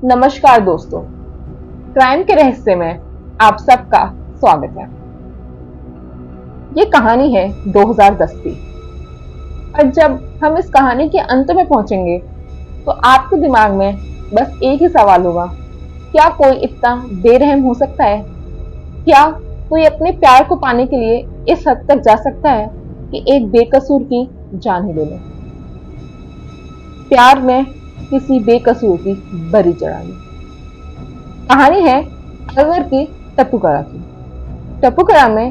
नमस्कार दोस्तों, क्राइम के रहस्य में आप सबका स्वागत है। ये कहानी है 2010 की और जब हम इस कहानी के अंत में पहुंचेंगे तो आपके दिमाग में बस एक ही सवाल होगा, क्या कोई इतना बेरहम हो सकता है? क्या कोई अपने प्यार को पाने के लिए इस हद तक जा सकता है कि एक बेकसूर की जान ही ले ले? प्यार में किसी बेकसूर की बलि चढ़ानी। कहानी है अलवर की टपुकड़ा की। टपुकड़ा में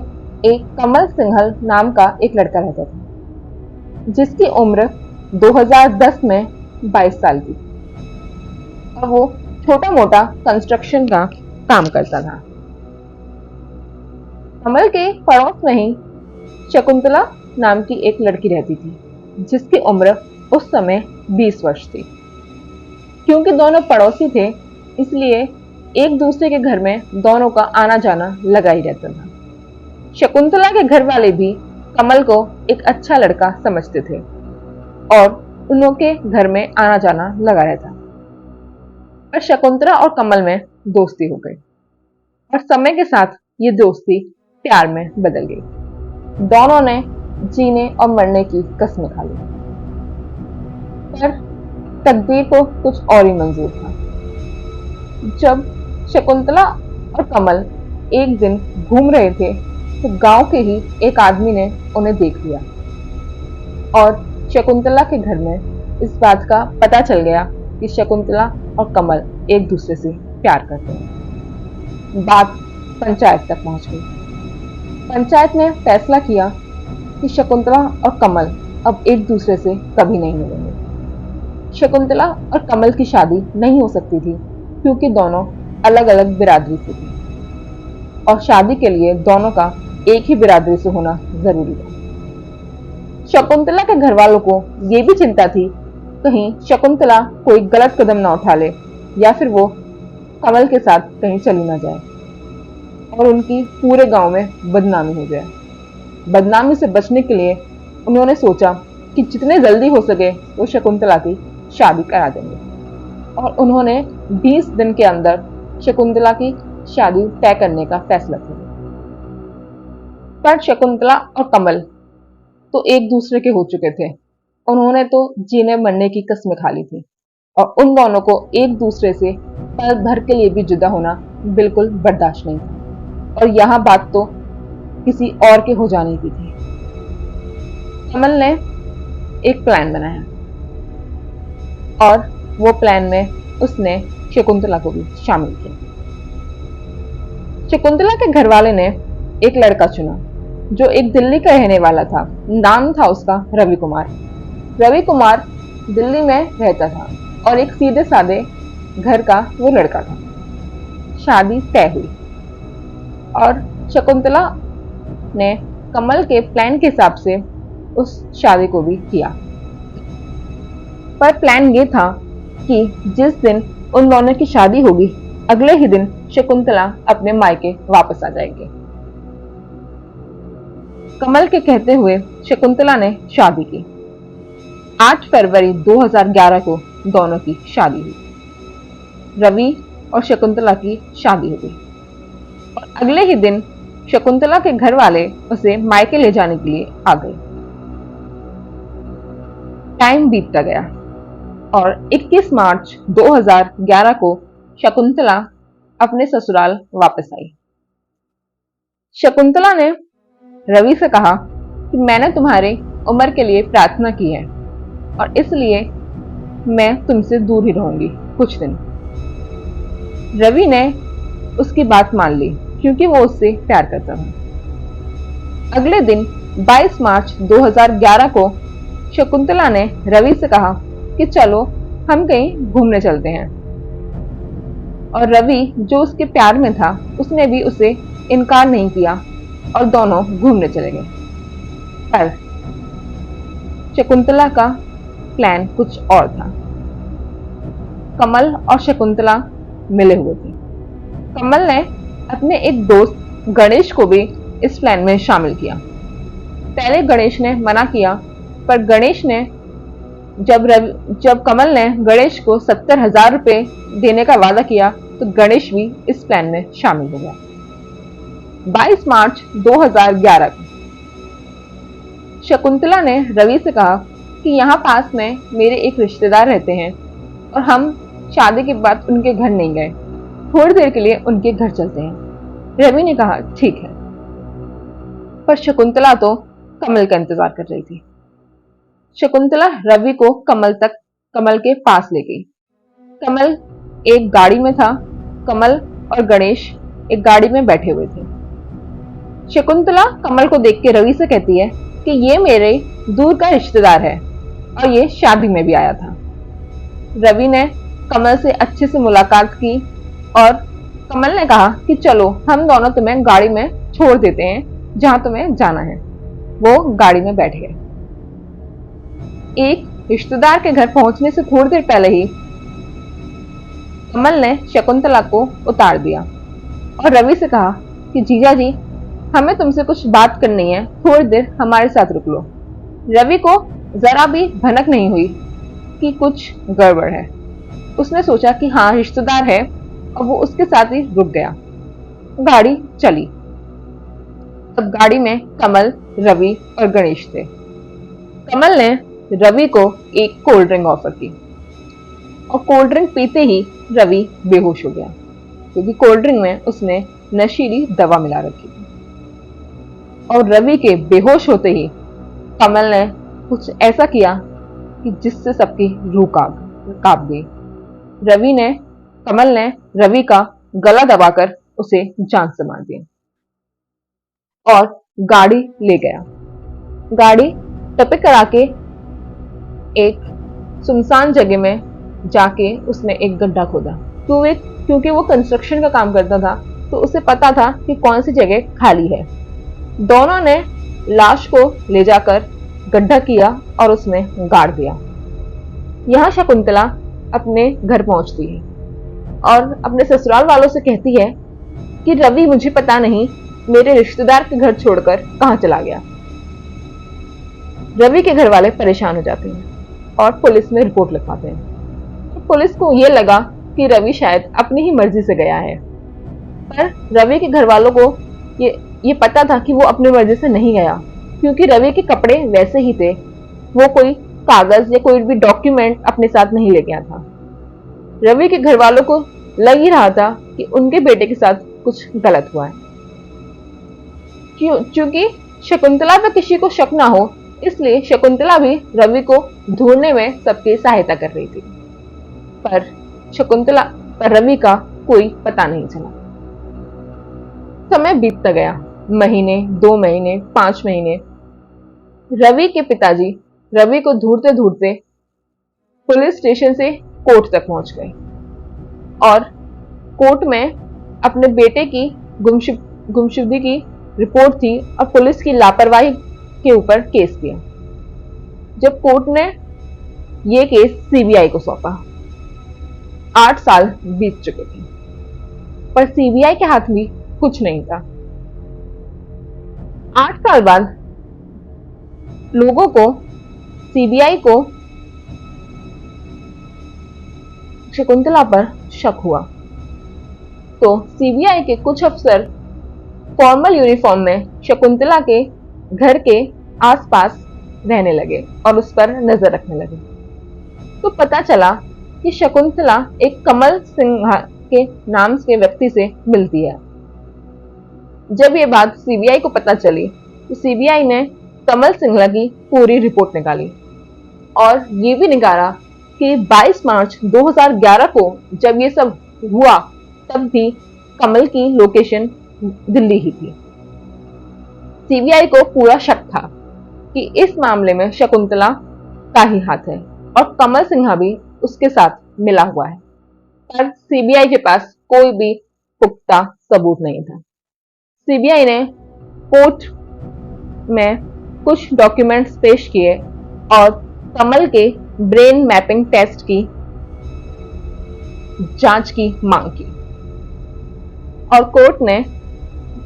एक कमल सिंघल नाम का एक लड़का रहता था, जिसकी उम्र 2010 में 22 साल की थी और वो छोटा मोटा कंस्ट्रक्शन का काम करता था। कमल के पड़ोस में ही शकुंतला नाम की एक लड़की रहती थी, जिसकी उम्र उस समय 20 वर्ष थी। क्योंकि दोनों पड़ोसी थे, इसलिए एक दूसरे के घर में दोनों का आना जाना लगा ही रहता था। शकुंतला के घर वाले भी कमल को एक अच्छा लड़का समझते थे और उन लोगों के घर में आना जाना लगा रहता। पर शकुंतला और कमल में दोस्ती हो गई और समय के साथ ये दोस्ती प्यार में बदल गई। दोनों ने जीने और मरने की कसमें खा ली, पर तकदीर को कुछ और ही मंजूर था। जब शकुंतला और कमल एक दिन घूम रहे थे तो गांव के ही एक आदमी ने उन्हें देख लिया और शकुंतला के घर में इस बात का पता चल गया कि शकुंतला और कमल एक दूसरे से प्यार करते हैं। बात पंचायत तक पहुंच गई। पंचायत ने फैसला किया कि शकुंतला और कमल अब एक दूसरे से कभी नहीं मिलेंगे। शकुंतला और कमल की शादी नहीं हो सकती थी क्योंकि दोनों अलग अलग बिरादरी से थी और शादी के लिए दोनों का एक ही बिरादरी से होना जरूरी था। शकुंतला के घर वालों को ये भी चिंता थी कहीं शकुंतला कोई गलत कदम ना उठा ले या फिर वो कमल के साथ कहीं चली ना जाए और उनकी पूरे गांव में बदनामी हो जाए। बदनामी से बचने के लिए उन्होंने सोचा कि जितने जल्दी हो सके वो शकुंतला की शादी करा देंगे और उन्होंने 20 दिन के अंदर शकुंतला की शादी तय करने का फैसला किया। पर शकुंतला और कमल तो एक दूसरे के हो चुके थे। उन्होंने तो जीने मरने की कस्में खा ली थी और उन दोनों को एक दूसरे से पल भर के लिए भी जुदा होना बिल्कुल बर्दाश्त नहीं था और यहाँ बात तो किसी और के हो जाने की थी। कमल ने एक प्लान बनाया और वो प्लान में उसने शकुंतला को भी शामिल किया। शकुंतला के घर वाले ने एक लड़का चुना जो एक दिल्ली का रहने वाला था। नाम था उसका रवि कुमार। रवि कुमार दिल्ली में रहता था और एक सीधे साधे घर का वो लड़का था। शादी तय हुई और शकुंतला ने कमल के प्लान के हिसाब से उस शादी को भी किया। पर प्लान ये था कि जिस दिन उन दोनों की शादी होगी अगले ही दिन शकुंतला अपने मायके वापस आ जाएगी। कमल के कहते हुए शकुंतला ने शादी की। 8 फरवरी 2011 को दोनों की शादी हुई। रवि और शकुंतला की शादी हो गई और अगले ही दिन शकुंतला के घर वाले उसे मायके ले जाने के लिए आ गए। टाइम बीतता गया और 21 मार्च 2011 को शकुंतला अपने ससुराल वापस आई। शकुंतला ने रवि से कहा कि मैंने तुम्हारी उम्र के लिए प्रार्थना की है और इसलिए मैं तुमसे दूर ही रहूंगी कुछ दिन। रवि ने उसकी बात मान ली क्योंकि वो उससे प्यार करता था। अगले दिन 22 मार्च 2011 को शकुंतला ने रवि से कहा कि चलो हम कहीं घूमने चलते हैं और रवि जो उसके प्यार में था उसने भी उसे इनकार नहीं किया और दोनों घूमने चले गए। पर शकुंतला का प्लान कुछ और था। कमल और शकुंतला मिले हुए थे। कमल ने अपने एक दोस्त गणेश को भी इस प्लान में शामिल किया। पहले गणेश ने मना किया पर गणेश ने जब कमल ने गणेश को 70,000 रुपए देने का वादा किया तो गणेश भी इस प्लान में शामिल हो गया। 22 मार्च 2011 को शकुंतला ने रवि से कहा कि यहाँ पास में मेरे एक रिश्तेदार रहते हैं और हम शादी के बाद उनके घर नहीं गए, थोड़ी देर के लिए उनके घर चलते हैं। रवि ने कहा ठीक है, पर शकुंतला तो कमल का इंतजार कर रही थी। शकुंतला रवि को कमल के पास ले गई। कमल एक गाड़ी में था। कमल और गणेश एक गाड़ी में बैठे हुए थे। शकुंतला कमल को देख के रवि से कहती है कि ये मेरे दूर का रिश्तेदार है और ये शादी में भी आया था। रवि ने कमल से अच्छे से मुलाकात की और कमल ने कहा कि चलो हम दोनों तुम्हें गाड़ी में छोड़ देते हैं, जहां तुम्हें जाना है। वो गाड़ी में बैठ गए। एक रिश्तेदार के घर पहुंचने से थोड़ी देर पहले ही कमल ने शकुंतला को उतार दिया और रवि से कहा कि जीजा जी, हमें तुमसे कुछ बात करनी है, थोड़ी देर हमारे साथ रुक लो। रवि को जरा भी भनक नहीं हुई कि कुछ गड़बड़ है। उसने सोचा कि हाँ रिश्तेदार है और वो उसके साथ ही रुक गया। गाड़ी चली। अब गाड़ी में कमल, रवि और गणेश थे। कमल ने रवि को एक कोल्ड ड्रिंक ऑफर की और कोल्ड ड्रिंक पीते ही रवि बेहोश हो गया, क्योंकि कोल्ड ड्रिंक में उसने नशीली दवा मिला रखी थी। और रवि के बेहोश होते ही कमल ने कुछ ऐसा किया कि जिससे सबकी रूह कांप गई। कमल ने रवि का गला दबाकर उसे जान से मार दिया और गाड़ी ले गया। गाड़ी टपक करा के एक सुनसान जगह में जाके उसने एक गड्ढा खोदा। क्योंकि वो कंस्ट्रक्शन का काम करता था तो उसे पता था कि कौन सी जगह खाली है। दोनों ने लाश को ले जाकर गड्ढा किया और उसमें गाड़ दिया। यहाँ शकुंतला अपने घर पहुंचती है और अपने ससुराल वालों से कहती है कि रवि मुझे पता नहीं मेरे रिश्तेदार के घर छोड़कर कहां चला गया। रवि के घर वाले परेशान हो जाते हैं और पुलिस में रिपोर्ट लिखवाते हैं। पुलिस को यह लगा कि रवि शायद अपनी ही मर्जी से गया है, पर रवि के घर वालों को ये पता था कि वो अपनी मर्जी से नहीं गया, क्योंकि रवि के कपड़े वैसे ही थे। वो कोई कागज या कोई भी डॉक्यूमेंट अपने साथ नहीं ले गया था। रवि के घर वालों को लग ही रहा था कि उनके बेटे के साथ कुछ गलत हुआ है। क्योंकि शकुंतला पे किसी को शक ना हो, इसलिए शकुंतला भी रवि को ढूंढने में सबकी सहायता कर रही थी, पर रवि का कोई पता नहीं चला। समय बीतता गया, महीने, 2 महीने, 5 महीने। रवि के पिताजी रवि को ढूंढते ढूंढते पुलिस स्टेशन से कोर्ट तक पहुंच गए और कोर्ट में अपने बेटे की गुमशुदगी की रिपोर्ट थी और पुलिस की लापरवाही के ऊपर केस किया। जब कोर्ट ने यह केस सीबीआई को सौंपा, 8 साल बीत चुके थे, पर सीबीआई के हाथ में कुछ नहीं था। 8 साल बाद लोगों को, सीबीआई को शकुंतला पर शक हुआ, तो सीबीआई के कुछ अफसर फॉर्मल यूनिफॉर्म में शकुंतला के घर के आसपास रहने लगे और उस पर नजर रखने लगे। तो पता चला कि शकुंतला एक कमल सिंह के नाम के व्यक्ति से मिलती है। जब ये बात सीबीआई को पता चली तो सीबीआई ने कमल सिंघला की पूरी रिपोर्ट निकाली और ये भी निकाला कि 22 मार्च 2011 को जब ये सब हुआ तब भी कमल की लोकेशन दिल्ली ही थी। सीबीआई को पूरा शक था कि इस मामले में शकुंतला का ही हाथ है और कमल सिन्हा भी उसके साथ मिला हुआ है, पर सीबीआई के पास कोई भी पुख्ता सबूत नहीं था। सीबीआई ने कोर्ट में कुछ डॉक्यूमेंट्स पेश किए और कमल के ब्रेन मैपिंग टेस्ट की जांच की मांग की और कोर्ट ने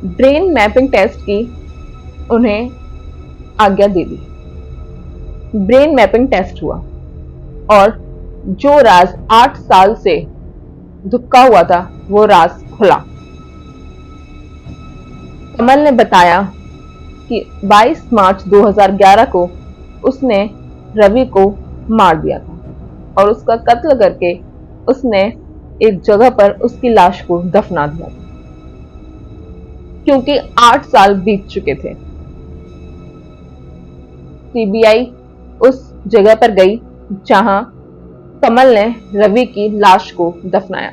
ब्रेन मैपिंग टेस्ट की उन्हें आज्ञा दे दी। ब्रेन मैपिंग टेस्ट हुआ और जो राज 8 साल से दुबका हुआ था वो राज खुला। कमल ने बताया कि 22 मार्च 2011 को उसने रवि को मार दिया था और उसका कत्ल करके उसने एक जगह पर उसकी लाश को दफना दिया था, क्योंकि 8 साल बीत चुके थे। सीबीआई उस जगह पर गई जहां कमल ने रवि की लाश को दफनाया।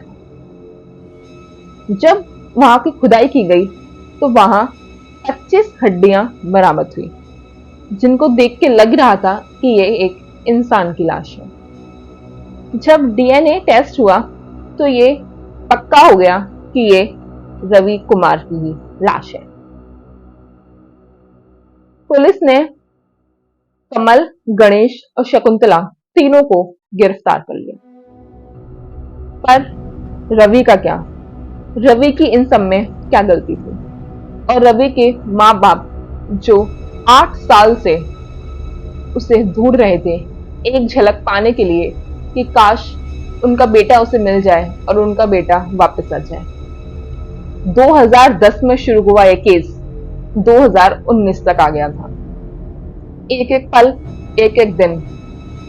जब वहां की खुदाई की गई तो वहां 25 हड्डियां बरामद हुई, जिनको देख के लग रहा था कि ये एक इंसान की लाश है। जब डीएनए टेस्ट हुआ तो ये पक्का हो गया कि ये रवि कुमार की ही लाश है। पुलिस ने कमल, गणेश और शकुंतला तीनों को गिरफ्तार कर लिया। पर रवि का क्या? रवि की इन सब में क्या गलती थी? और रवि के माँ बाप जो 8 साल से उसे ढूंढ रहे थे एक झलक पाने के लिए कि काश उनका बेटा उसे मिल जाए और उनका बेटा वापस आ जाए। 2010 में शुरू हुआ यह केस 2019 तक आ गया था। एक एक पल, एक एक दिन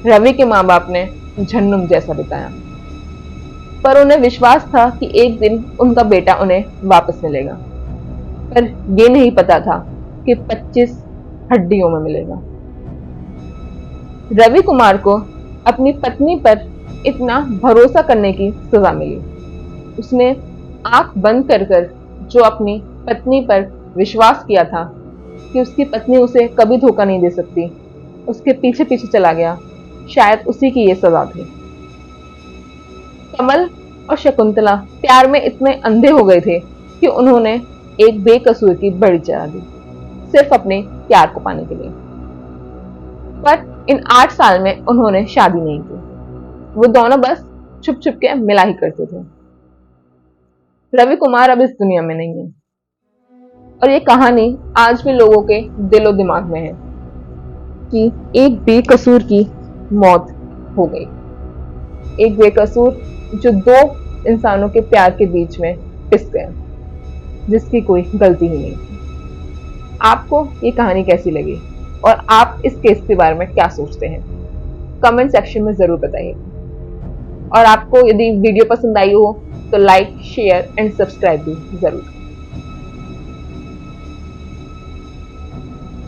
रवि के माँ बाप ने जहन्नुम जैसा बिताया, पर उन्हें विश्वास था कि एक दिन उनका बेटा उन्हें वापस मिलेगा। पर ये नहीं पता था कि 25 हड्डियों में मिलेगा। रवि कुमार को अपनी पत्नी पर इतना भरोसा करने की सजा मिली। उसने आंख बंद कर कर जो अपनी पत्नी पर विश्वास किया था कि उसकी पत्नी उसे कभी धोखा नहीं दे सकती, उसके पीछे पीछे चला गया। शायद उसी की ये सजा थी। कमल और शकुंतला प्यार में इतने अंधे हो गए थे कि उन्होंने एक बेकसूर की बलि चढ़ा दी, सिर्फ अपने प्यार को पाने के लिए। पर इन 8 साल में उन्होंने शादी नहीं की। वो दोनों बस छुप छुप के मिला ही करते थे। रवि कुमार अब इस दुनिया में नहीं है और ये कहानी आज भी लोगों के दिलो दिमाग में है कि एक बेकसूर की मौत हो गई। एक बेकसूर जो दो इंसानों के प्यार के बीच में पिस गया, जिसकी कोई गलती ही नहीं थी। आपको ये कहानी कैसी लगी और आप इस केस के बारे में क्या सोचते हैं? कमेंट सेक्शन में जरूर बताइए। और आपको यदि वीडियो पसंद आई हो तो लाइक, शेयर एंड सब्सक्राइब भी जरूर।